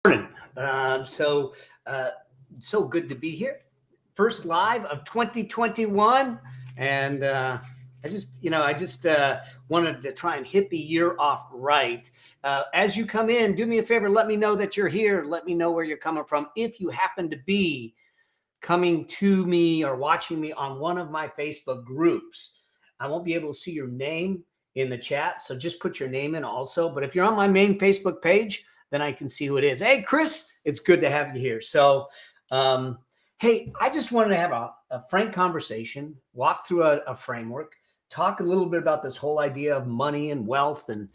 Morning. So good to be here. First live of 2021, and I just wanted to try and hit the year off right. As you come in, do me a favor. Let me know that you're here. Let me know where you're coming from. If you happen to be coming to me or watching me on one of my Facebook groups, I won't be able to see your name in the chat, so just put your name in also. But if you're on my main Facebook page, then I can see who it is. Hey, Chris, it's good to have you here. So, hey, I just wanted to have a frank conversation, walk through a framework, talk a little bit about this whole idea of money and wealth and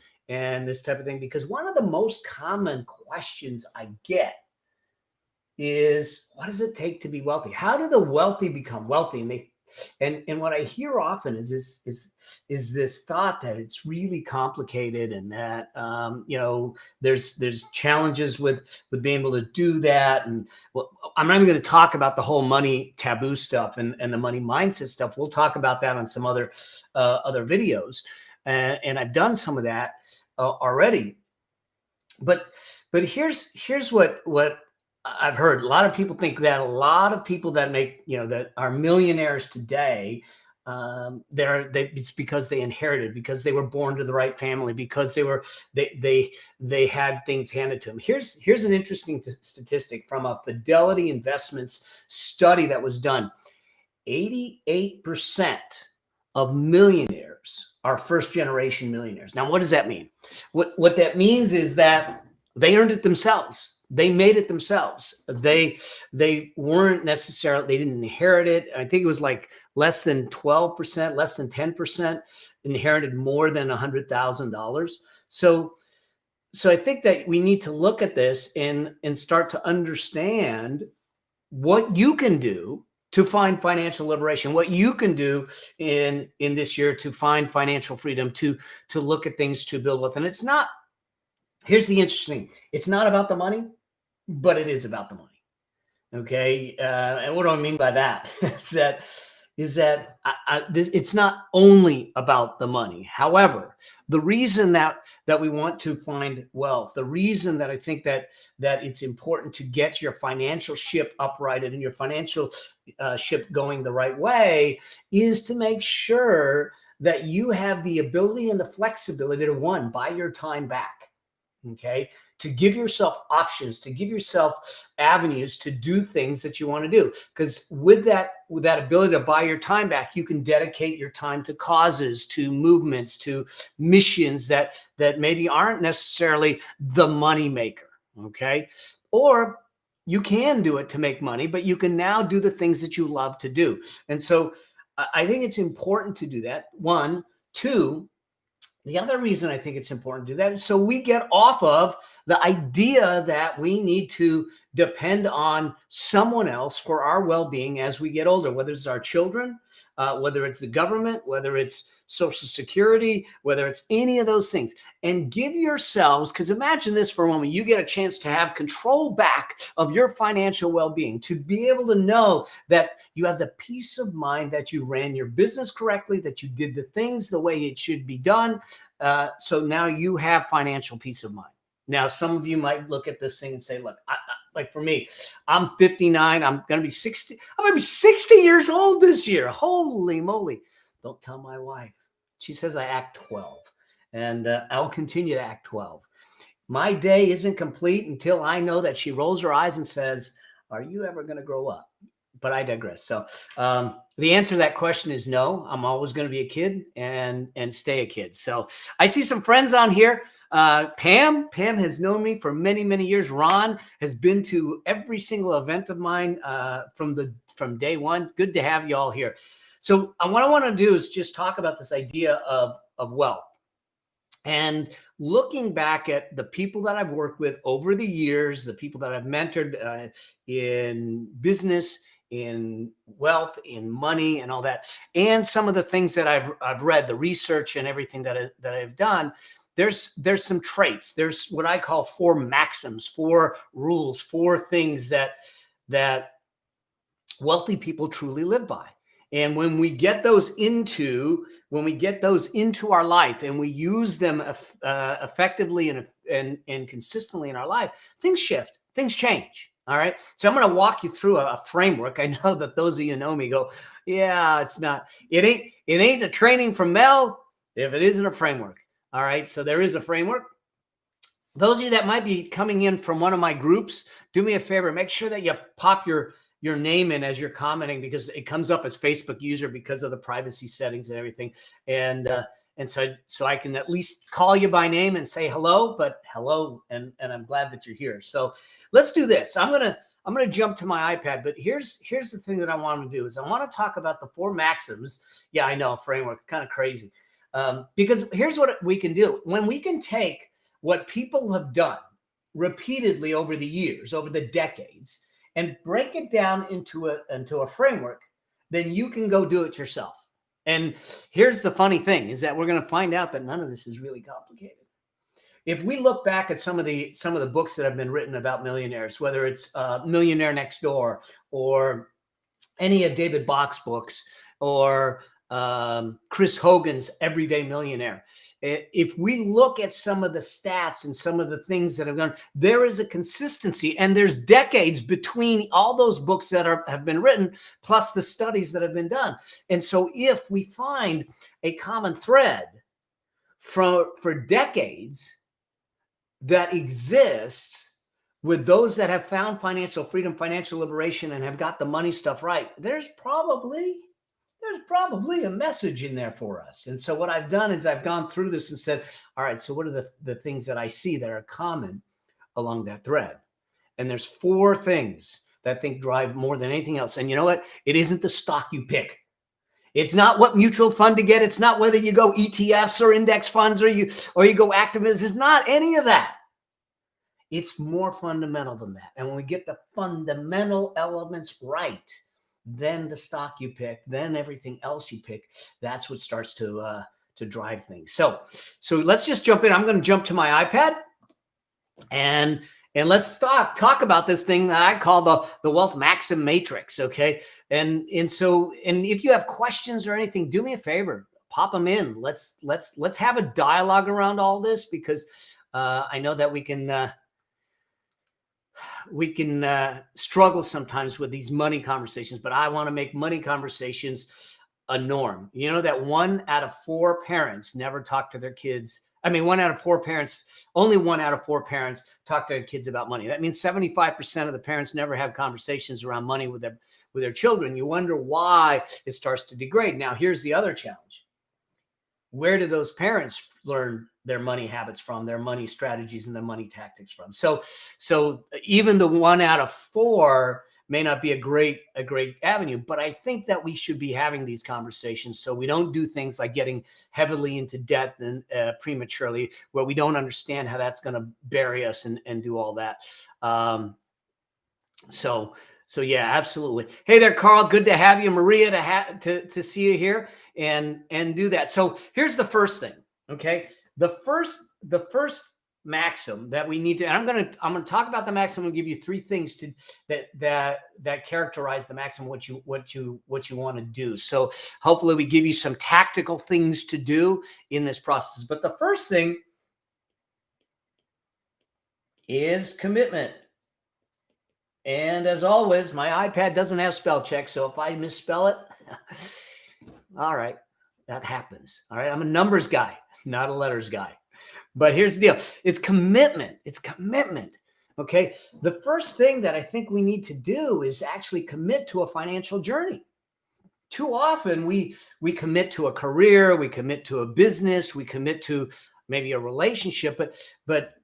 this type of thing, because one of the most common questions I get is, what does it take to be wealthy? How do the wealthy become wealthy? And what I hear often is this thought that it's really complicated, and that there's challenges with being able to do that. And well, I'm not even going to talk about the whole money taboo stuff and the money mindset stuff. We'll talk about that on some other videos, and I've done some of that already. But here's what I've heard. A lot of people think that a lot of people that that are millionaires today, it's because they inherited, because they were born to the right family, because they had things handed to them. Here's an interesting statistic from a Fidelity Investments study that was done. 88% of millionaires are first generation millionaires. Now, what does that mean? What that means is that they earned it themselves. They made it themselves. They weren't necessarily, they didn't inherit it. I think it was like less than 12%, less than 10% inherited more than $100,000. So I think that we need to look at this and start to understand what you can do to find financial liberation, what you can do in this year to find financial freedom, to look at things to build wealth. And it's not, here's the interesting, it's not about the money, but it is about the money. Okay. And what do I mean by that? is that it's not only about the money. However, the reason that we want to find wealth, the reason that I think that it's important to get your financial ship uprighted and your financial ship going the right way, is to make sure that you have the ability and the flexibility to, one, buy your time back. Okay, to give yourself options, to give yourself avenues to do things that you want to do. Because with that ability to buy your time back, you can dedicate your time to causes, to movements, to missions that maybe aren't necessarily the money maker. Okay, or you can do it to make money, but you can now do the things that you love to do. And so I think it's important to do that. One, two. The other reason I think it's important to do that is so we get off of the idea that we need to depend on someone else for our well-being as we get older, whether it's our children, whether it's the government, whether it's Social Security, whether it's any of those things. And give yourselves, because imagine this for a moment, you get a chance to have control back of your financial well-being, to be able to know that you have the peace of mind that you ran your business correctly, that you did the things the way it should be done. So now you have financial peace of mind. Now, some of you might look at this thing and say, look, like for me, I'm 59. I'm going to be 60. I'm going to be 60 years old this year. Holy moly. Don't tell my wife. She says I act 12, and I'll continue to act 12. My day isn't complete until I know that she rolls her eyes and says, are you ever going to grow up? But I digress. So the answer to that question is no. I'm always going to be a kid and stay a kid. So I see some friends on here. Pam has known me for many, many years. Ron has been to every single event of mine from day one. Good to have you all here. So what I want to do is just talk about this idea of wealth. And looking back at the people that I've worked with over the years, the people that I've mentored in business, in wealth, in money, and all that, and some of the things that I've read, the research and everything that I've done, there's some traits. There's what I call 4 maxims, 4 rules, 4 things that wealthy people truly live by. And when we get those into our life and we use them effectively and consistently in our life, things shift, things change. All right. So I'm going to walk you through a framework. I know that those of you who know me go, yeah, it ain't a training from Mel if it isn't a framework. All right. So there is a framework. Those of you that might be coming in from one of my groups, do me a favor, make sure that you pop your name in as you're commenting, because it comes up as Facebook user because of the privacy settings and everything. And so I can at least call you by name and say hello, and I'm glad that you're here. So let's do this. I'm gonna jump to my iPad, but here's the thing that I want to do is I want to talk about the Four Maxims. Yeah, I know, framework, kind of crazy. Because here's what we can do. When we can take what people have done repeatedly over the years, over the decades, and break it down into a framework, then you can go do it yourself. And here's the funny thing is that we're going to find out that none of this is really complicated. If we look back at some of the books that have been written about millionaires, whether it's Millionaire Next Door or any of David Bach's books or Chris Hogan's Everyday Millionaire, if we look at some of the stats and some of the things that have gone, there is a consistency, and there's decades between all those books that have been written, plus the studies that have been done. And so if we find a common thread for decades that exists with those that have found financial freedom, financial liberation, and have got the money stuff right, there's probably a message in there for us. And so what I've done is I've gone through this and said, all right, so what are the things that I see that are common along that thread? And there's 4 things that I think drive more than anything else. And you know what? It isn't the stock you pick. It's not what mutual fund to get. It's not whether you go ETFs or index funds or you go activists. It's not any of that. It's more fundamental than that. And when we get the fundamental elements right, then the stock you pick, then everything else you pick, that's what starts to drive things. So let's just jump in. I'm going to jump to my iPad and let's talk about this thing that I call the Wealth Maxim Matrix. Okay. And if you have questions or anything, do me a favor, pop them in. Let's have a dialogue around all this, because I know that we can struggle sometimes with these money conversations, but I want to make money conversations a norm. You know that 1 out of 4 parents never talk to their kids. I mean, 1 out of 4 parents, only 1 out of 4 parents talk to their kids about money. That means 75% of the parents never have conversations around money with their children. You wonder why it starts to degrade. Now, here's the other challenge. Where do those parents learn their money habits from, their money strategies and their money tactics from? So even the 1 out of 4 may not be a great avenue, but I think that we should be having these conversations so we don't do things like getting heavily into debt and prematurely, where we don't understand how that's going to bury us and do all that. So yeah, absolutely. Hey there, Carl. Good to have you. Maria, to see you here and do that. So here's the first thing. Okay. The first maxim that we need to, and I'm going to talk about the maxim and give you 3 things that characterize the maxim, what you want to do. So hopefully we give you some tactical things to do in this process. But the first thing is commitment. And as always, my iPad doesn't have spell check. So if I misspell it, all right, that happens. All right. I'm a numbers guy, not a letters guy. But here's the deal. It's commitment. It's commitment. Okay. The first thing that I think we need to do is actually commit to a financial journey. Too often we commit to a career, we commit to a business, we commit to maybe a relationship, but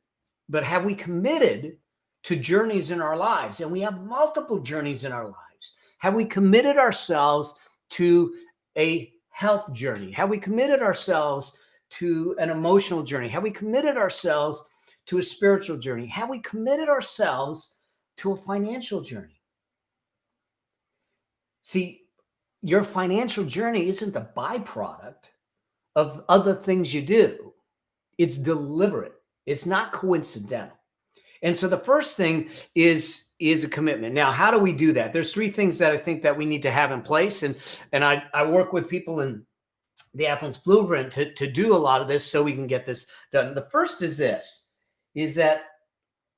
have we committed to journeys in our lives? And we have multiple journeys in our lives. Have we committed ourselves to a health journey? Have we committed ourselves to an emotional journey? Have we committed ourselves to a spiritual journey? Have we committed ourselves to a financial journey? See, your financial journey isn't a byproduct of other things you do. It's deliberate. It's not coincidental. And so the first thing is a commitment. Now, how do we do that? There's three things that I think that we need to have in place. And I work with people in the Affluence Blueprint to do a lot of this so we can get this done. The first is this, is that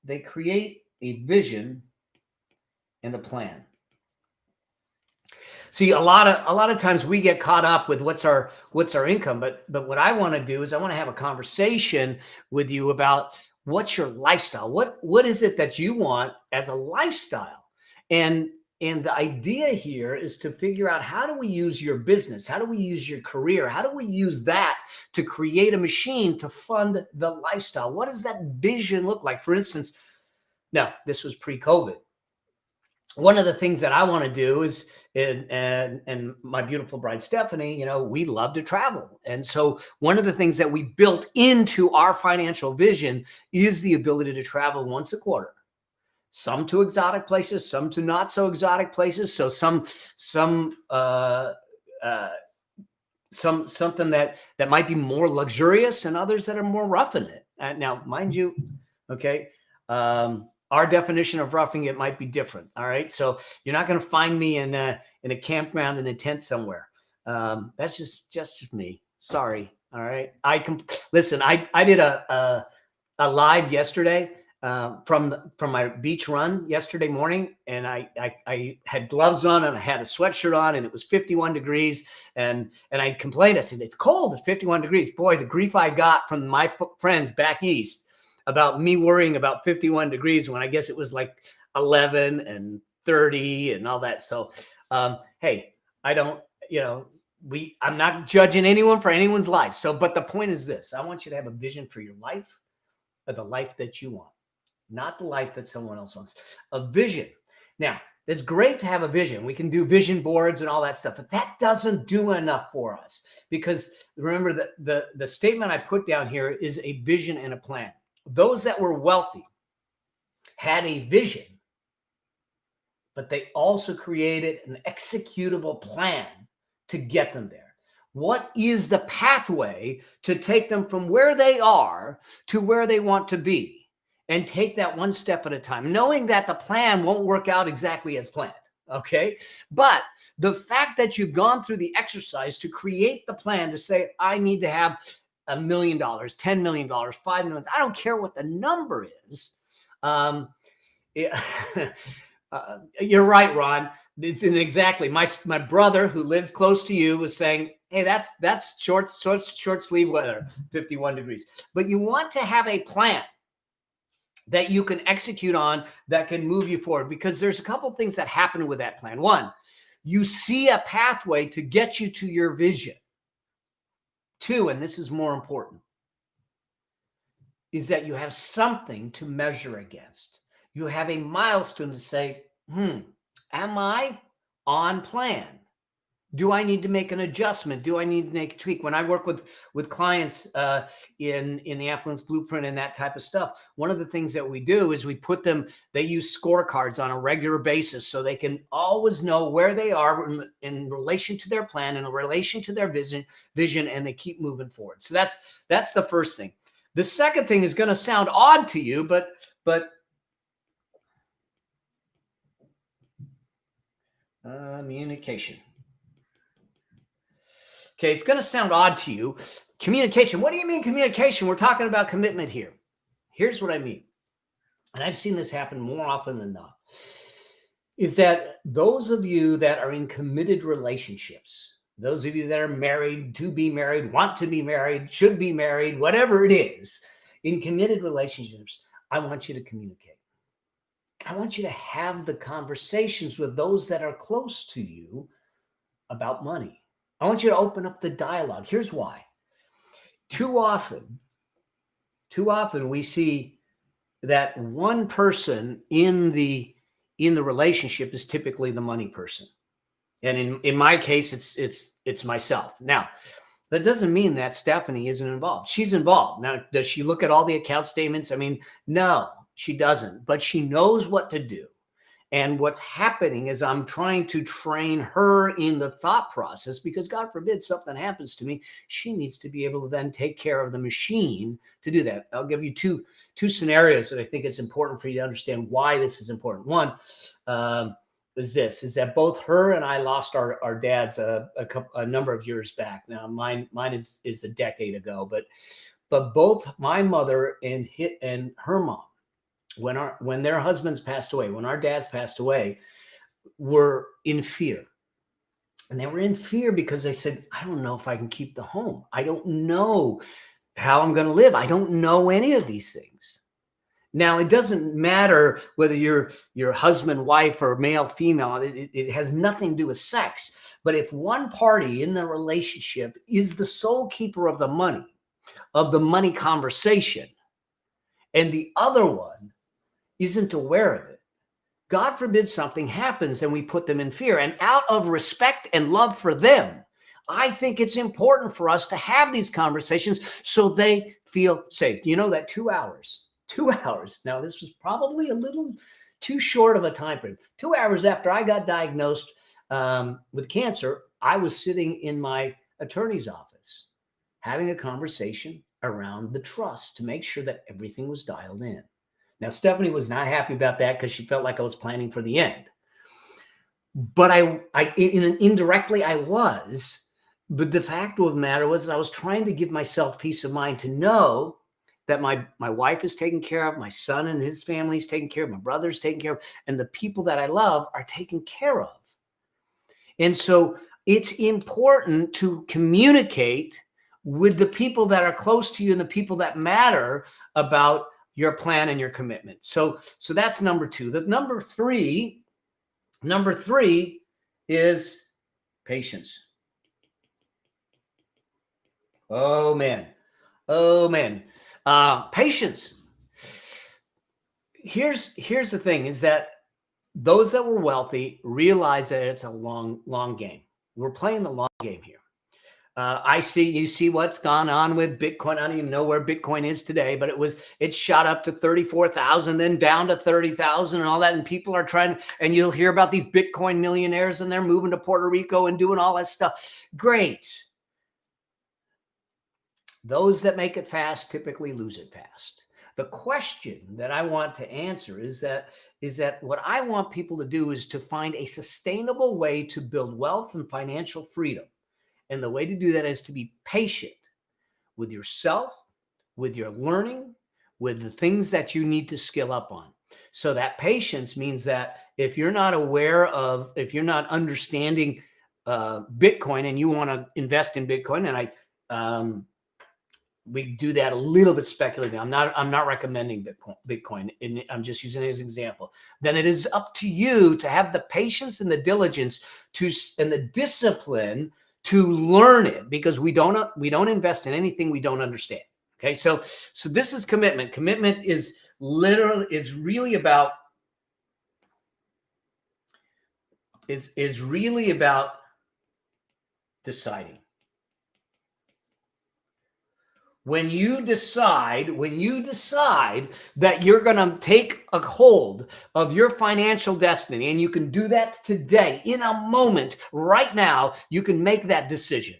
they create a vision and a plan. See, a lot of times we get caught up with what's our income, but what I want to do is I want to have a conversation with you about what's your lifestyle. What is it that you want as a lifestyle? And the idea here is to figure out, how do we use your business? How do we use your career? How do we use that to create a machine to fund the lifestyle? What does that vision look like? For instance, now this was pre-COVID. One of the things that I want to do is, and my beautiful bride, Stephanie, we love to travel. And so one of the things that we built into our financial vision is the ability to travel once a quarter, some to exotic places, some to not so exotic places. So something that might be more luxurious and others that are more roughing it. Now, mind you, okay, our definition of roughing it might be different. All right. So you're not going to find me in a campground in a tent somewhere. That's just me. Sorry. All right. Listen, I did a live yesterday from my beach run yesterday morning. And I had gloves on and I had a sweatshirt on, and it was 51 degrees. And I complained. I said, it's cold. It's 51 degrees. Boy, the grief I got from my friends back east about me worrying about 51 degrees when I guess it was like 11 and 30 and all that. So, hey, I'm not judging anyone for anyone's life. So, but the point is this: I want you to have a vision for your life, or the life that you want, not the life that someone else wants. A vision. Now, it's great to have a vision. We can do vision boards and all that stuff, but that doesn't do enough for us, because remember that the statement I put down here is a vision and a plan. Those that were wealthy had a vision, but they also created an executable plan to get them there. What is the pathway to take them from where they are to where they want to be, and take that one step at a time, knowing that the plan won't work out exactly as planned. Okay. But the fact that you've gone through the exercise to create the plan to say, I need to have $1 million, $10 million, $5 million. I don't care what the number is. You're right, Ron. It's exactly my brother who lives close to you was saying, hey, that's short sleeve weather, 51 degrees. But you want to have a plan that you can execute on that can move you forward, because there's a couple things that happen with that plan. One, you see a pathway to get you to your vision. Two, and this is more important, is that you have something to measure against. You have a milestone to say, am I on plan? Do I need to make an adjustment? Do I need to make a tweak? When I work with clients in the Affluence Blueprint and that type of stuff, one of the things that we do is they use scorecards on a regular basis so they can always know where they are in relation to their plan, in relation to their vision, and they keep moving forward. So that's the first thing. The second thing is going to sound odd to you, but communication. Okay, it's going to sound odd to you. Communication. What do you mean communication? We're talking about commitment here. Here's what I mean. And I've seen this happen more often than not. Is that those of you that are in committed relationships, those of you that are married, to be married, want to be married, should be married, whatever it is, in committed relationships, I want you to communicate. I want you to have the conversations with those that are close to you about money. I want you to open up the dialogue. Here's why. Too often we see that one person in the relationship is typically the money person. And in my case, it's myself. Now, that doesn't mean that Stephanie isn't involved. She's involved. Now, does she look at all the account statements? I mean, no, she doesn't, but she knows what to do. And what's happening is I'm trying to train her in the thought process, because God forbid something happens to me, she needs to be able to then take care of the machine to do that. I'll give you two scenarios that I think it's important for you to understand why this is important. One is that both her and I lost our dads a number of years back. Now mine is a decade ago, but both my mother and her mom, when their husbands passed away, when our dads passed away, were in fear. And they were in fear because they said, I don't know if I can keep the home. I don't know how I'm going to live. I don't know any of these things. Now, it doesn't matter whether you're your husband, wife, or male, female. It has nothing to do with sex. But if one party in the relationship is the sole keeper of the money conversation, and the other one isn't aware of it, God forbid something happens and we put them in fear. And out of respect and love for them, I think it's important for us to have these conversations so they feel safe. You know, that 2 hours. Now, this was probably a little too short of a time frame. 2 hours after I got diagnosed with cancer, I was sitting in my attorney's office having a conversation around the trust to make sure that everything was dialed in. Now, Stephanie was not happy about that because she felt like I was planning for the end. But indirectly I was. But the fact of the matter was I was trying to give myself peace of mind to know that my wife is taken care of, my son and his family is taken care of, my brother's taken care of, and the people that I love are taken care of. And so it's important to communicate with the people that are close to you and the people that matter about your plan and your commitment. So that's number two. The number three is patience. Oh man. Patience. Here's the thing, is that those that were wealthy realize that it's a long game. We're playing the long game here. You see what's gone on with Bitcoin. I don't even know where Bitcoin is today, but it shot up to 34,000, then down to 30,000 and all that. And people are and you'll hear about these Bitcoin millionaires and they're moving to Puerto Rico and doing all that stuff. Great. Those that make it fast typically lose it fast. The question that I want to answer is that what I want people to do is to find a sustainable way to build wealth and financial freedom. And the way to do that is to be patient with yourself, with your learning, with the things that you need to skill up on. So that patience means that if you're not understanding Bitcoin and you want to invest in Bitcoin, and we do that a little bit speculatively. I'm not recommending Bitcoin. And I'm just using it as an example. Then it is up to you to have the patience and the diligence and the discipline to learn it, because we don't invest in anything we don't understand. Okay, so this is commitment. Commitment is really about deciding. When you decide that you're going to take a hold of your financial destiny, and you can do that today, in a moment, right now, you can make that decision.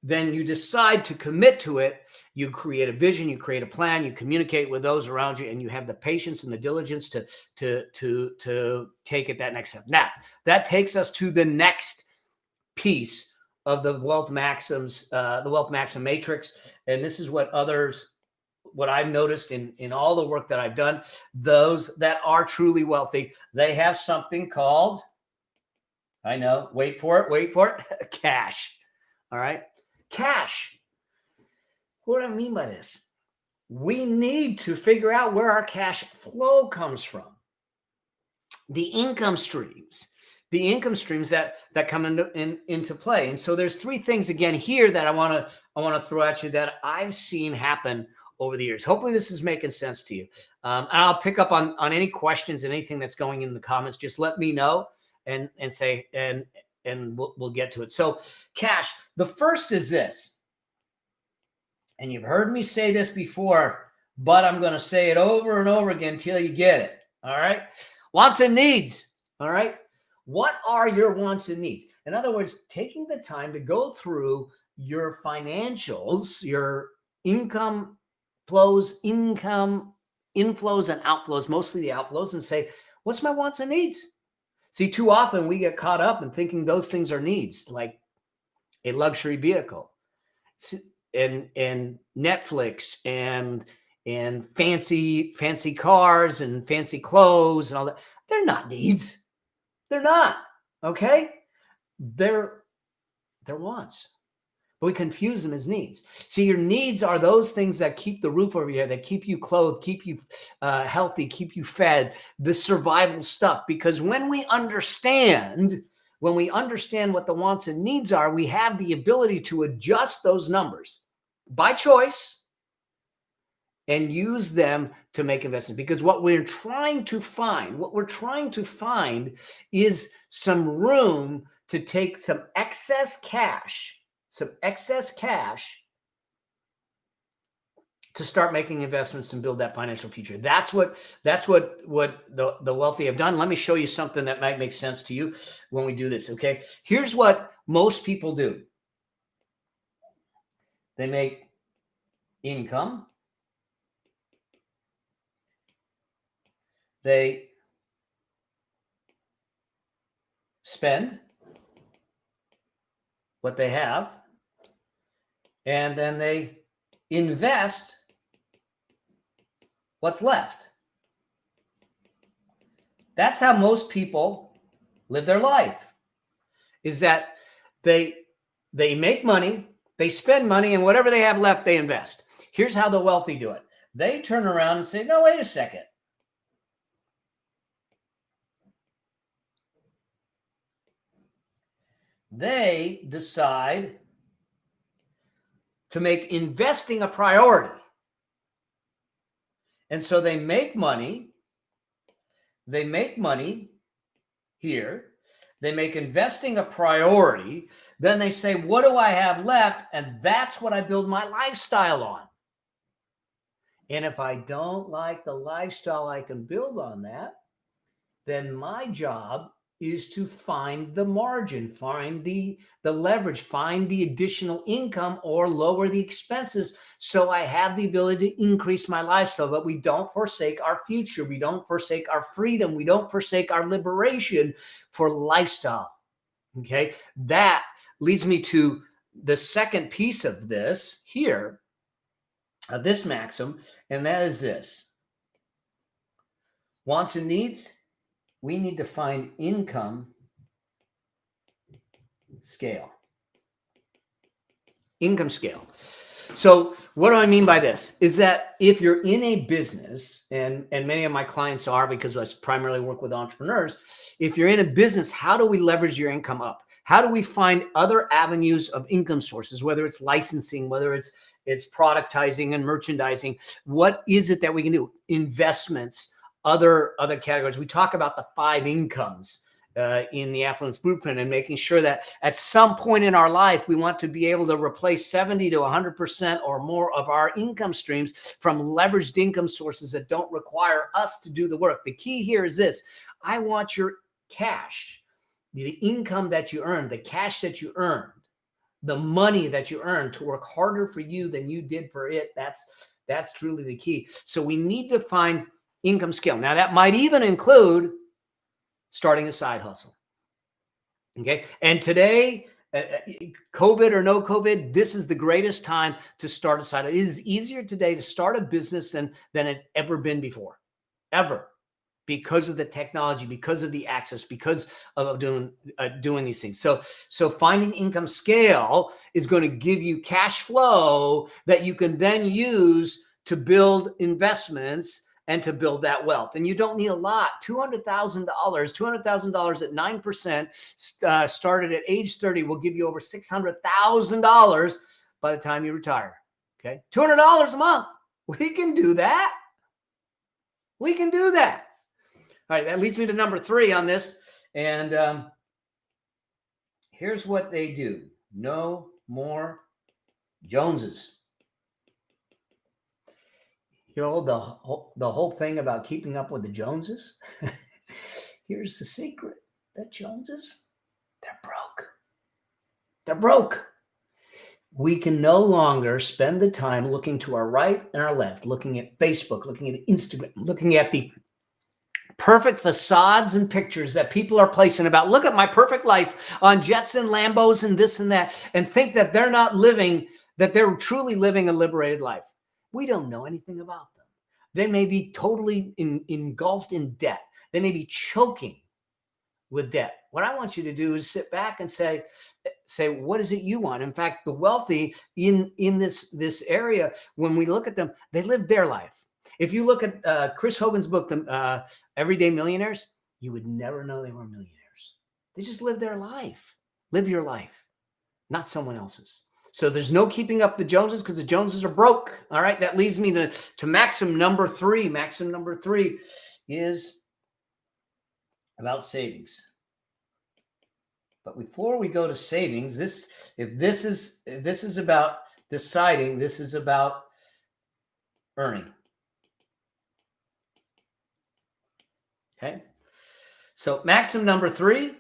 Then you decide to commit to it. You create a vision, you create a plan, you communicate with those around you, and you have the patience and the diligence to take it that next step. Now, that takes us to the next piece of the wealth maxims, the wealth maxim matrix. And this is what I've noticed in all the work that I've done. Those that are truly wealthy, they have something called, I know, wait for it, cash. All right. Cash. What do I mean by this? We need to figure out where our cash flow comes from. The income streams that come into play. And so there's three things again here that I want to throw at you that I've seen happen over the years. Hopefully this is making sense to you. And I'll pick up on any questions and anything that's going in the comments. Just let me know and say, and we'll get to it. So cash, the first is this, and you've heard me say this before but I'm going to say it over and over again till you get it. All right. Wants and needs. All right. What are your wants and needs? In other words, taking the time to go through your financials, your income flows, income inflows and outflows, mostly the outflows, and say, what's my wants and needs? See, too often we get caught up in thinking those things are needs, like a luxury vehicle and Netflix and fancy cars and fancy clothes and all that. They're not needs. They're not. Okay? They're wants. But we confuse them as needs. See, your needs are those things that keep the roof over your head, that keep you clothed, keep you healthy, keep you fed, the survival stuff. Because when we understand what the wants and needs are, we have the ability to adjust those numbers by choice and use them to make investments. Because what we're trying to find is some room to take some excess cash to start making investments and build that financial future. That's what the wealthy have done. Let me show you something that might make sense to you when we do this. Okay. Here's what most people do. They make income. They spend what they have, and then they invest what's left. That's how most people live their life, is that they make money, they spend money, and whatever they have left, they invest. Here's how the wealthy do it. They turn around and say, no, wait a second. They decide to make investing a priority. And so they make money. They make money here. They make investing a priority. Then they say, what do I have left? And that's what I build my lifestyle on. And if I don't like the lifestyle I can build on that, then my job is to find the margin, find the leverage, find the additional income or lower the expenses so I have the ability to increase my lifestyle. But we don't forsake our future. We don't forsake our freedom. We don't forsake our liberation for lifestyle. Okay. That leads me to the second piece of this here, of this maxim, and that is this. Wants and needs. We need to find income scale. Income scale. So what do I mean by this? Is that if you're in a business, and many of my clients are, because I primarily work with entrepreneurs, if you're in a business, how do we leverage your income up? How do we find other avenues of income sources, whether it's licensing, whether it's productizing and merchandising? What is it that we can do? Investments, other categories. We talk about the 5 incomes in the Affluence Blueprint, and making sure that at some point in our life, we want to be able to replace 70 to 100% or more of our income streams from leveraged income sources that don't require us to do the work. The key here is this. I want your cash, the income that you earned, the cash that you earned, the money that you earned, to work harder for you than you did for it. That's truly the key. So we need to find income scale. Now, that might even include starting a side hustle. Okay. And today, COVID or no COVID, this is the greatest time to start a side hustle. It is easier today to start a business than it's ever been before, ever, because of the technology, because of the access, because of doing these things. So finding income scale is going to give you cash flow that you can then use to build investments and to build that wealth. And you don't need a lot. $200,000 at 9%, started at age 30, will give you over $600,000 by the time you retire. Okay. $200 a month. We can do that. We can do that. All right. That leads me to number 3 on this. And here's what they do. No more Joneses. the whole thing about keeping up with the Joneses. Here's the secret: the Joneses, they're broke. They're broke. We can no longer spend the time looking to our right and our left, looking at Facebook, looking at Instagram, looking at the perfect facades and pictures that people are placing about, look at my perfect life on jets and Lambos and this and that, and think that they're not living, that they're truly living a liberated life. We don't know anything about them. They may be totally engulfed in debt. They may be choking with debt. What I want you to do is sit back and say, what is it you want? In fact, the wealthy in this area, when we look at them, they live their life. If you look at Chris Hogan's book, Everyday Millionaires, you would never know they were millionaires. They just live their life. Live your life, not someone else's. So there's no keeping up the Joneses because the Joneses are broke. All right. That leads me to maxim number 3. Maxim number 3 is about savings. But before we go to savings, this is about deciding, this is about earning. Okay. So maxim number 3 is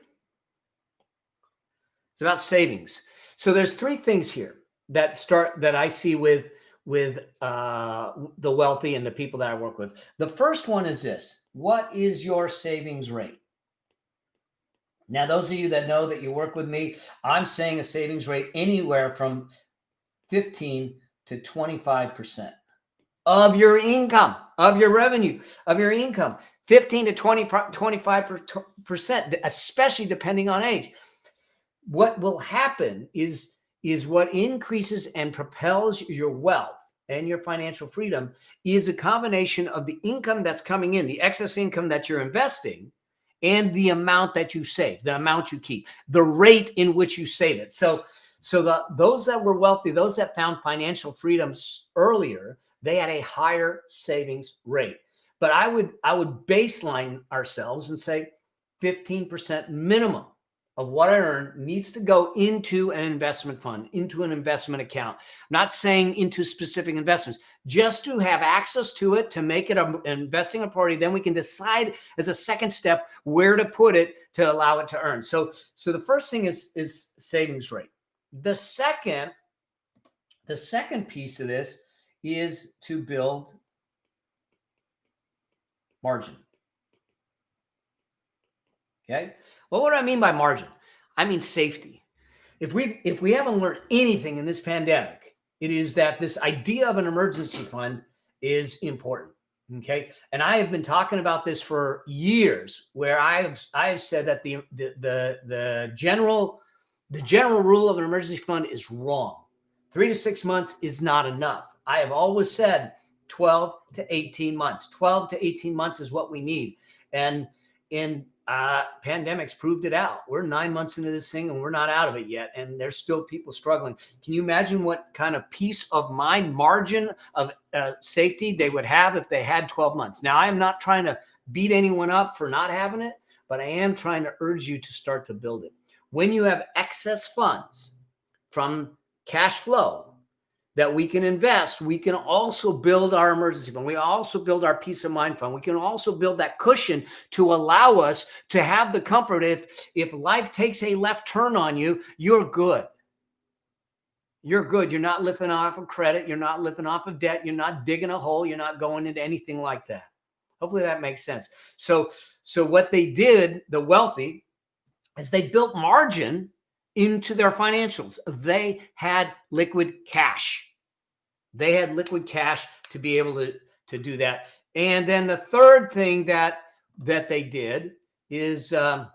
about savings. So there's 3 things here that I see with the wealthy and the people that I work with. The first one is this: what is your savings rate? Now, those of you that know that you work with me, I'm saying a savings rate anywhere from 15 to 25% of your income, of your revenue, of your income. 15 to 25%, especially depending on age. What will happen is what increases and propels your wealth and your financial freedom is a combination of the income that's coming in, the excess income that you're investing, and the amount that you save, the amount you keep, the rate in which you save it. So those that were wealthy, those that found financial freedom earlier, they had a higher savings rate. But I would baseline ourselves and say 15% minimum of what I earn needs to go into an investment fund, into an investment account. I'm not saying into specific investments, just to have access to it, to make it an investing authority. Then we can decide as a second step where to put it to allow it to earn. So the first thing is savings rate. The second piece of this is to build margin. Okay. Well, what do I mean by margin? I mean safety. If we haven't learned anything in this pandemic, it is that this idea of an emergency fund is important. Okay. And I have been talking about this for years, where I have said that the general rule of an emergency fund is wrong. 3 to 6 months is not enough. I have always said 12 to 18 months. 12 to 18 months is what we need. And pandemics proved it out. We're 9 months into this thing and we're not out of it yet. And there's still people struggling. Can you imagine what kind of peace of mind, margin of safety they would have if they had 12 months? Now, I am not trying to beat anyone up for not having it, but I am trying to urge you to start to build it. When you have excess funds from cash flow that we can invest, we can also build our emergency fund. We also build our peace of mind fund. We can also build that cushion to allow us to have the comfort. If life takes a left turn on you, you're good. You're good. You're not living off of credit. You're not living off of debt. You're not digging a hole. You're not going into anything like that. Hopefully that makes sense. So what they did, the wealthy, is they built margin into their financials. They had liquid cash. They had liquid cash to be able to do that. And then the third thing that they did is that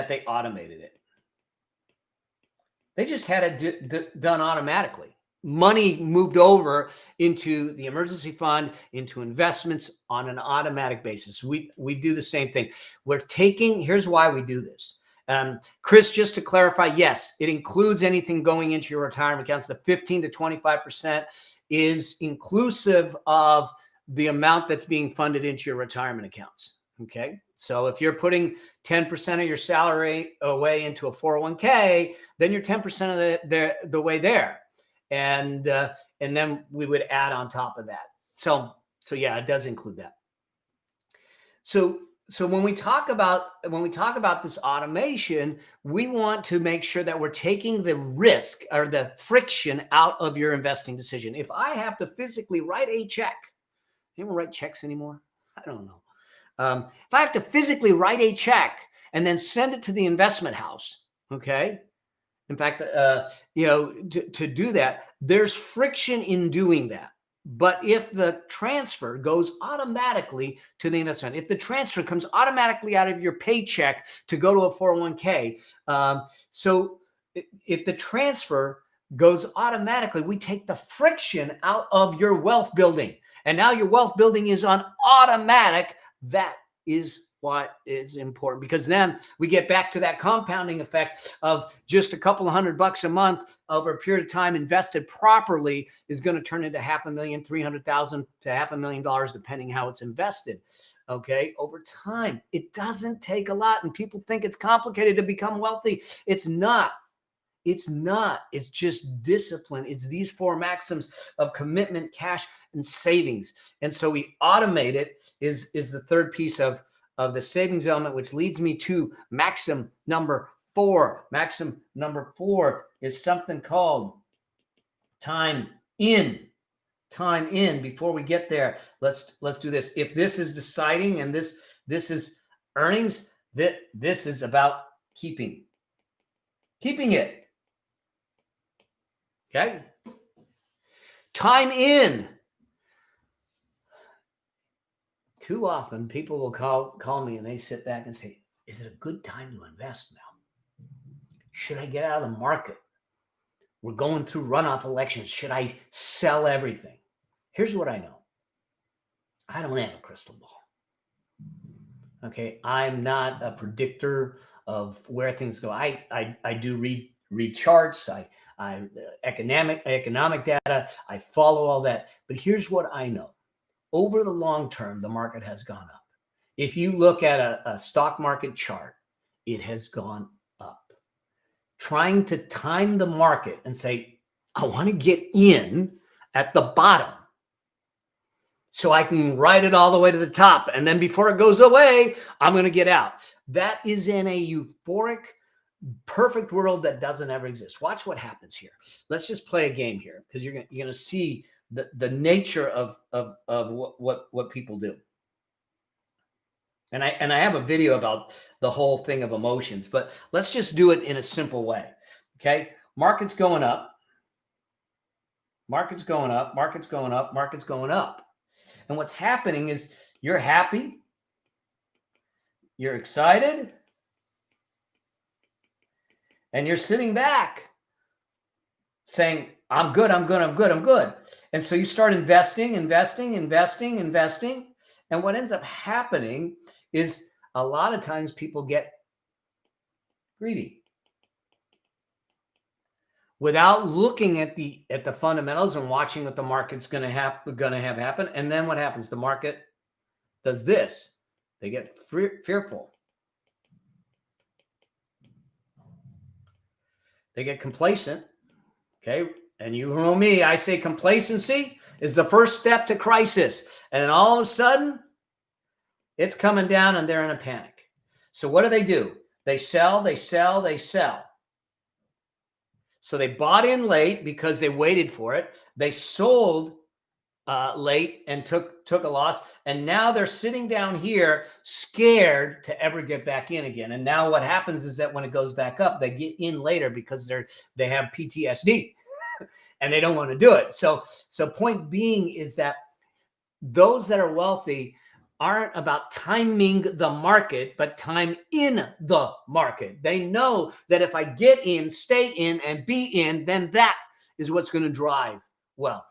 they automated it. They just had it done automatically. Money moved over into the emergency fund, into investments on an automatic basis. We do the same thing. Here's why we do this. Chris, just to clarify, yes, it includes anything going into your retirement accounts. The 15 to 25% is inclusive of the amount that's being funded into your retirement accounts. Okay. So if you're putting 10% of your salary away into a 401k, then you're 10% of the way there. And then we would add on top of that. So yeah, it does include that. So when we talk about this automation, we want to make sure that we're taking the risk or the friction out of your investing decision. If I have to physically write a check, anyone write checks anymore? I don't know. If I have to physically write a check and then send it to the investment house, okay? In fact, to do that, there's friction in doing that. But if the transfer goes automatically to the investment, if the transfer comes automatically out of your paycheck to go to a 401k, so if the transfer goes automatically, we take the friction out of your wealth building. And now your wealth building is on automatic. That is what is important, because then we get back to that compounding effect of just a couple of $100 a month over a period of time invested properly is going to turn into $500,000, $300,000 to $500,000, depending how it's invested. Okay. Over time, it doesn't take a lot. And people think it's complicated to become wealthy. It's not. It's not. It's just discipline. It's these four maxims of commitment, cash, and savings. And so we automate it is the third piece of the savings element, which leads me to maxim number 4. Maxim number 4 is something called time in. Time in. Before we get there, let's do this. If this is deciding and this is earnings, this is about keeping it. Okay. Time in. Too often people will call me and they sit back and say, is it a good time to invest now? Should I get out of the market? We're going through runoff elections. Should I sell everything? Here's what I know. I don't have a crystal ball. Okay. I'm not a predictor of where things go. I do read charts. I economic data. I follow all that. But here's what I know. Over the long term, the market has gone up. If you look at a stock market chart, it has gone up. Trying to time the market and say, I want to get in at the bottom so I can ride it all the way to the top. And then before it goes away, I'm going to get out. That is in a euphoric, perfect world that doesn't ever exist. Watch what happens here. Let's just play a game here, because you're going to see the nature of what people do. And I have a video about the whole thing of emotions, but let's just do it in a simple way. Okay. Market's going up. Market's going up. Market's going up. Market's going up. And what's happening is you're happy. You're excited. And you're sitting back saying, I'm good, I'm good, I'm good, I'm good. And so you start investing. And what ends up happening is a lot of times people get greedy without looking at the fundamentals and watching what the market's going to have happen. And then what happens? The market does this. They get fearful. They get complacent. Okay. And you know me, I say complacency is the first step to crisis. And then all of a sudden, it's coming down and they're in a panic. So what do? They sell. So they bought in late because they waited for it. They sold late and took a loss. And now they're sitting down here scared to ever get back in again. And now what happens is that when it goes back up, they get in later because they have PTSD. And they don't want to do it. So point being is that those that are wealthy aren't about timing the market, but time in the market. They know that if I get in, stay in, and be in, then that is what's going to drive wealth.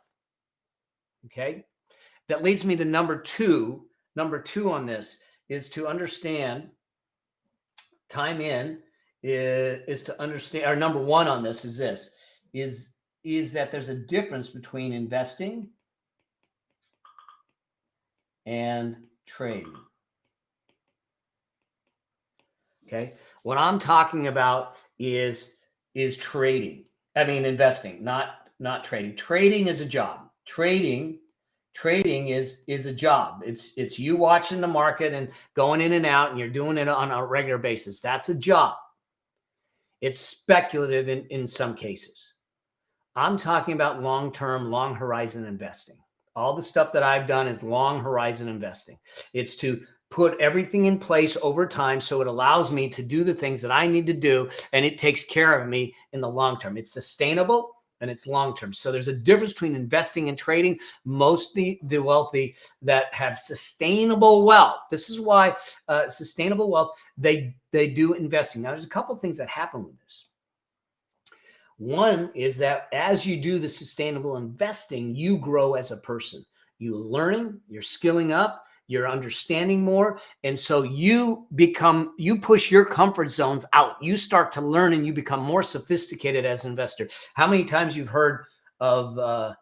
Okay. That leads me to number two. Number 2 on this is to understand time in is to understand, or number 1 on this is this, is that there's a difference between investing and trading. Okay. What I'm talking about is trading. I mean, investing, not trading. Trading is a job. Trading is a job. It's you watching the market and going in and out, and you're doing it on a regular basis. That's a job. It's speculative in some cases. I'm talking about long-term, long horizon investing. All the stuff that I've done is long horizon investing. It's to put everything in place over time so it allows me to do the things that I need to do, and it takes care of me in the long term. It's sustainable and it's long term. So there's a difference between investing and trading. Most the wealthy that have sustainable wealth, this is why sustainable wealth, they do investing. Now, there's a couple of things that happen with this. One is that as you do the sustainable investing, you grow as a person. You're learning, you're skilling up, you're understanding more. And so you push your comfort zones out. You start to learn and you become more sophisticated as an investor. How many times you've heard of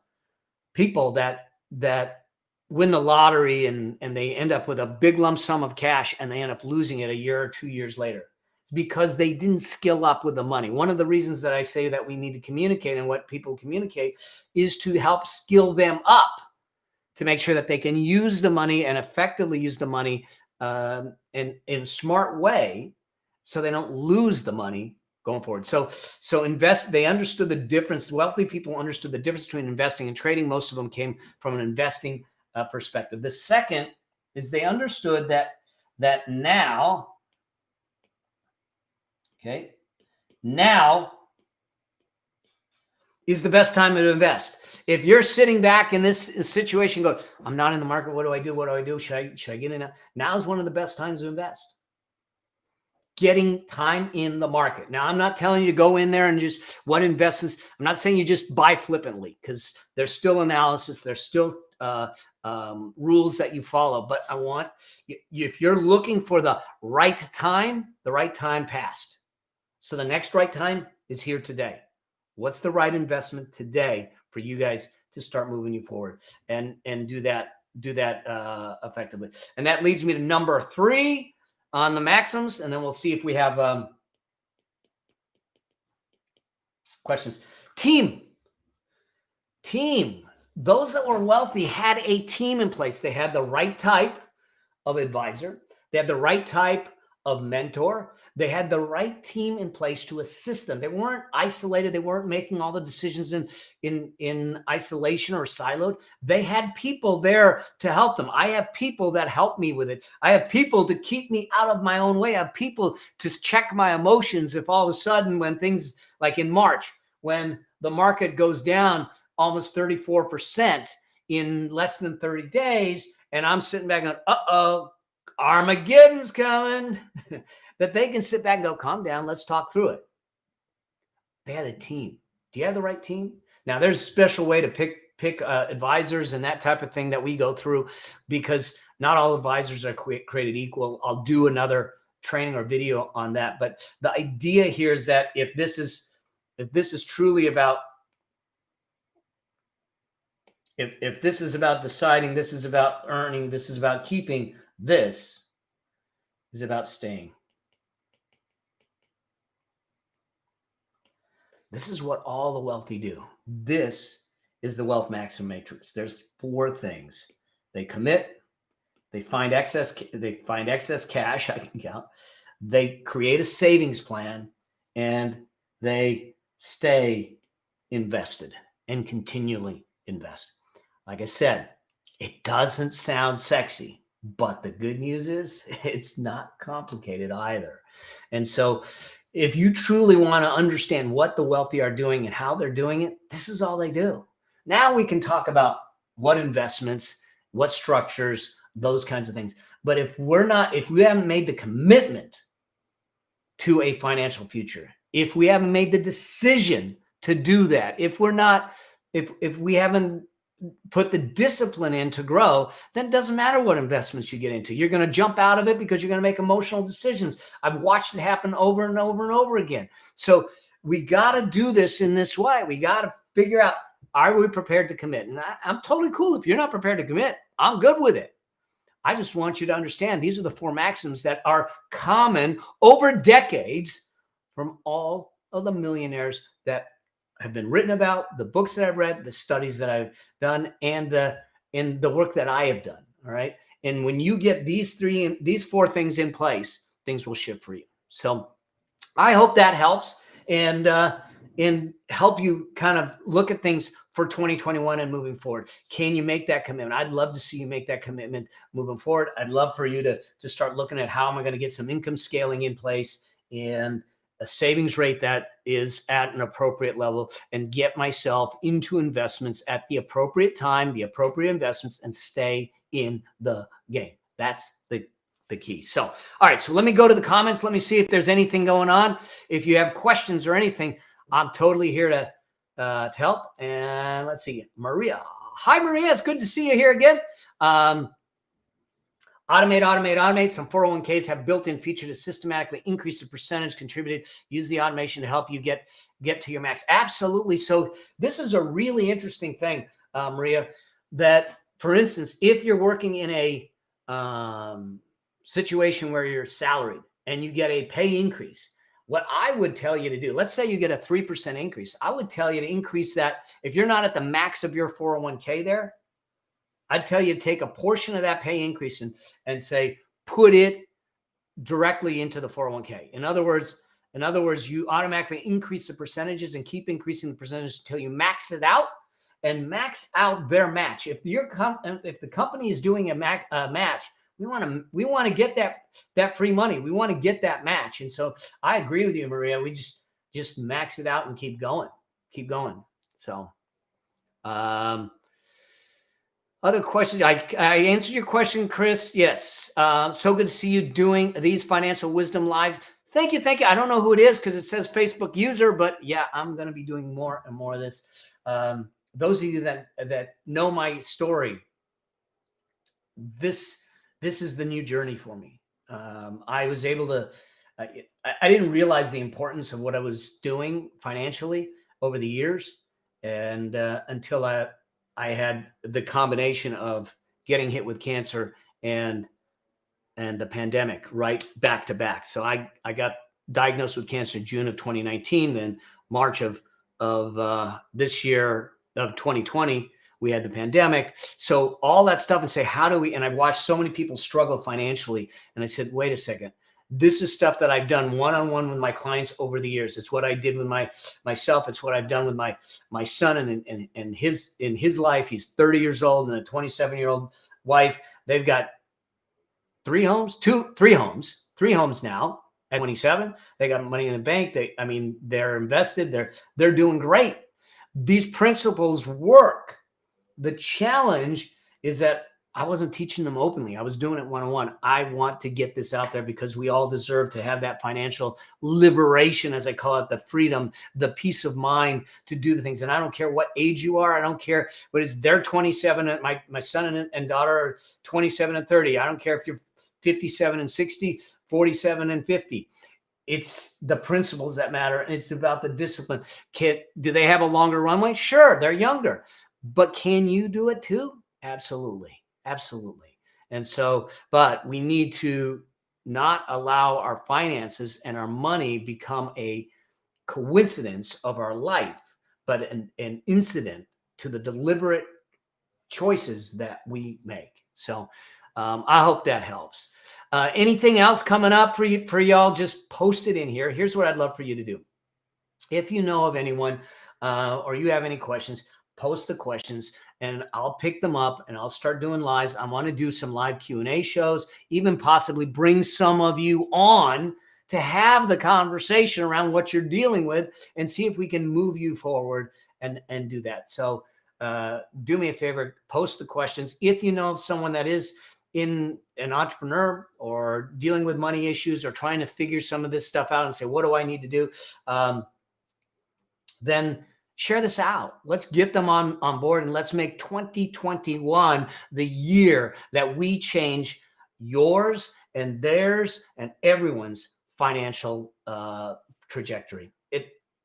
people that win the lottery and they end up with a big lump sum of cash and they end up losing it a year or 2 years later? Because they didn't skill up with the money. One of the reasons that I say that we need to communicate and what people communicate is to help skill them up to make sure that they can use the money and effectively use the money in a smart way so they don't lose the money going forward. So they understood the difference. Wealthy people understood the difference between investing and trading. Most of them came from an investing perspective. The second is they understood that now, okay, now is the best time to invest. If you're sitting back in this situation going, I'm not in the market, what do I do? What do I do? Should I get in? Now is one of the best times to invest. Getting time in the market. Now, I'm not telling you to go in there and just what investments. I'm not saying you just buy flippantly, because there's still analysis. There's still rules that you follow. But I want you, if you're looking for the right time passed. So the next right time is here today. What's the right investment today for you guys to start moving you forward and do that effectively? And that leads me to number 3 on the Maxims, and then we'll see if we have questions. Team. Those that were wealthy had a team in place. They had the right type of advisor. They had the right type of mentor. They had the right team in place to assist them. They weren't isolated. They weren't making all the decisions in isolation or siloed. They had people there to help them. I have people that help me with it. I have people to keep me out of my own way. I have people to check my emotions if all of a sudden, when things like in March, when the market goes down almost 34% in less than 30 days, and I'm sitting back going, uh-oh, Armageddon's coming, that they can sit back and go, calm down, let's talk through it. They had a team. Do you have the right team? Now, there's a special way to pick advisors and that type of thing that we go through, because not all advisors are created equal. I'll do another training or video on that. But the idea here is that if this is truly about, if this is about deciding, this is about earning, this is about keeping, this is about staying. This is what all the wealthy do. This is the wealth maxim matrix. There's 4 things. They commit, they find excess cash, I can count. They create a savings plan, and they stay invested and continually invest. Like I said, it doesn't sound sexy, but the good news is it's not complicated either. And so if you truly want to understand what the wealthy are doing and how they're doing it, this is all they do. Now we can talk about what investments, what structures, those kinds of things. But if we haven't made the commitment to a financial future, if we haven't made the decision to do that, if we haven't put the discipline in to grow, then it doesn't matter what investments you get into. You're going to jump out of it because you're going to make emotional decisions. I've watched it happen over and over and over again. So we got to do this in this way. We got to figure out, are we prepared to commit? And I'm totally cool. If you're not prepared to commit, I'm good with it. I just want you to understand these are the four maxims that are common over decades from all of the millionaires that have been written about, the books that I've read, the studies that I've done, and the work that I have done. All right. And when you get these four things in place, things will shift for you. So I hope that helps and help you kind of look at things for 2021 and moving forward. Can you make that commitment? I'd love to see you make that commitment moving forward. I'd love for you to start looking at how am I going to get some income scaling in place and a savings rate that is at an appropriate level, and get myself into investments at the appropriate time, the appropriate investments, and stay in the game. That's the key. So, all right. So let me go to the comments. Let me see if there's anything going on. If you have questions or anything, I'm totally here to help. And let's see, Maria. Hi, Maria. It's good to see you here again. Automate. Some 401ks have built-in feature to systematically increase the percentage contributed. Use the automation to help you get to your max. Absolutely. So this is a really interesting thing, Maria, that, for instance, if you're working in a situation where you're salaried and you get a pay increase, what I would tell you to do, let's say you get a 3% increase. I would tell you to increase that. If you're not at the max of your 401k there, I'd tell you to take a portion of that pay increase and say, put it directly into the 401k. In other words, you automatically increase the percentages and keep increasing the percentages until you max it out and max out their match. If the company is doing a match, we want to get that free money. We want to get that match. And so I agree with you, Maria. We just max it out and keep going. So, other questions? I answered your question, Chris. Yes. So good to see you doing these financial wisdom lives. Thank you. I don't know who it is because it says Facebook user, but yeah, I'm going to be doing more and more of this. Those of you that know my story, this is the new journey for me. I was able to, I didn't realize the importance of what I was doing financially over the years. And until I had the combination of getting hit with cancer and the pandemic right back to back. So I got diagnosed with cancer in June of 2019, then March of this year of 2020, we had the pandemic. So all that stuff, and say, how do we, and I've watched so many people struggle financially. And I said, wait a second, this is stuff that I've done one-on-one with my clients over the years. It's what I did with myself. It's what I've done with my son and in his life. He's 30 years old and a 27-year-old wife. They've got three homes now at 27. They got money in the bank. They're invested. They're doing great. These principles work. The challenge is that I wasn't teaching them openly. I was doing it one-on-one. I want to get this out there because we all deserve to have that financial liberation, as I call it, the freedom, the peace of mind to do the things. And I don't care what age you are. I don't care what is. They're 27. And my son and daughter are 27 and 30. I don't care if you're 57 and 60, 47 and 50. It's the principles that matter. And it's about the discipline. Do they have a longer runway? Sure, they're younger. But can you do it too? Absolutely. And so, but we need to not allow our finances and our money become a coincidence of our life, but an incident to the deliberate choices that we make. So I hope that helps. Anything else coming up for y'all, just post it in here. Here's what I'd love for you to do. If you know of anyone or you have any questions, post the questions and I'll pick them up and I'll start doing lives. I want to do some live Q&A shows, even possibly bring some of you on to have the conversation around what you're dealing with and see if we can move you forward and do that. So do me a favor, post the questions. If you know of someone that is in an entrepreneur or dealing with money issues or trying to figure some of this stuff out and say, what do I need to do? Then share this out. Let's get them on board and let's make 2021 the year that we change yours and theirs and everyone's financial trajectory.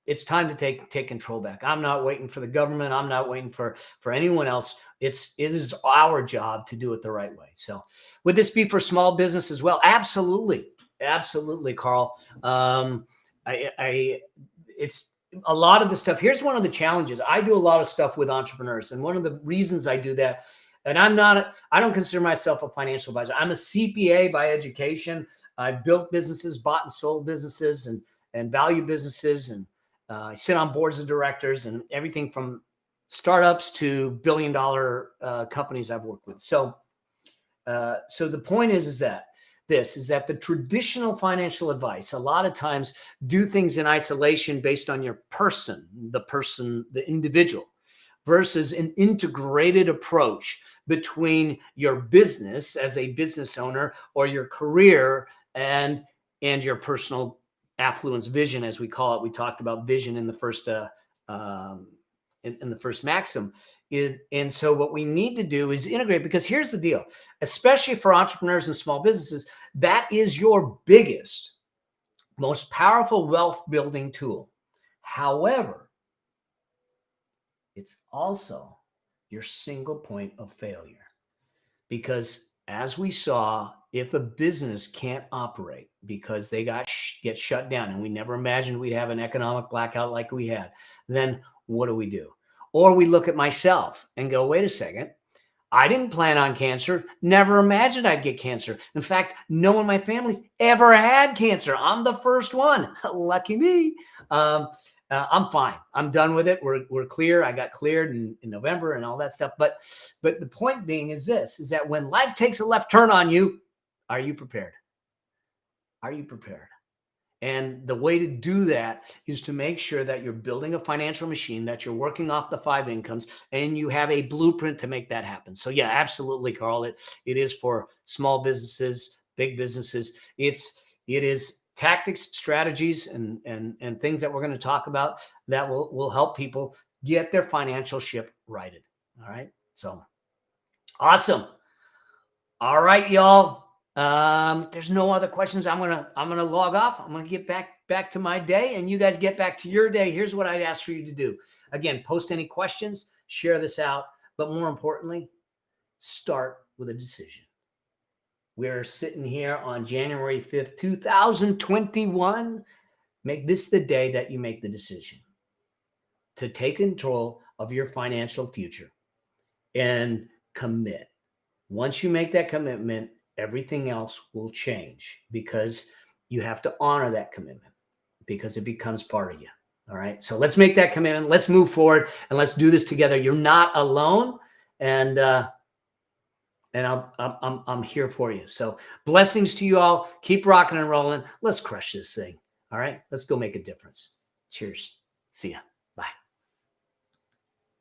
It's time to take control back. I'm not waiting for the government. I'm not waiting for anyone else. It is our job to do it the right way. So would this be for small business as well? Absolutely. Absolutely, Carl. It's a lot of the stuff. Here's one of the challenges. I do a lot of stuff with entrepreneurs. And one of the reasons I do that, and I don't consider myself a financial advisor. I'm a CPA by education. I've built businesses, bought and sold businesses, and value businesses. And I sit on boards of directors and everything from startups to billion-dollar companies I've worked with. So the point is that the traditional financial advice, a lot of times do things in isolation based on your the individual, versus an integrated approach between your business as a business owner or your career and your personal affluence vision, as we call it. We talked about vision in the first in the first maxim. And so what we need to do is integrate, because here's the deal, especially for entrepreneurs and small businesses, that is your biggest, most powerful wealth building tool. However, it's also your single point of failure, because as we saw, if a business can't operate because they get shut down, and we never imagined we'd have an economic blackout like we had, then what do? Or we look at myself and go, wait a second, I didn't plan on cancer, never imagined I'd get cancer. In fact, no one in my family's ever had cancer. I'm the first one. Lucky me. I'm fine. I'm done with it. We're clear. I got cleared in November and all that stuff. But the point being is that when life takes a left turn on you, are you prepared? Are you prepared? And the way to do that is to make sure that you're building a financial machine, that you're working off the 5 incomes, and you have a blueprint to make that happen. So yeah, absolutely, Carl. It is for small businesses, big businesses. It is tactics, strategies, and things that we're going to talk about that will help people get their financial ship righted. All right. So awesome. All right, y'all. There's no other questions. I'm gonna log off. I'm gonna get back to my day, and you guys get back to your day. Here's what I'd ask for you to do. Again, post any questions, share this out, but more importantly, start with a decision. We're sitting here on January 5th, 2021. Make this the day that you make the decision to take control of your financial future and commit. Once you make that commitment, everything else will change, because you have to honor that commitment, because it becomes part of you. All right. So let's make that commitment. Let's move forward and let's do this together. You're not alone. And I'm here for you. So blessings to you all. Keep rocking and rolling. Let's crush this thing. All right. Let's go make a difference. Cheers. See ya.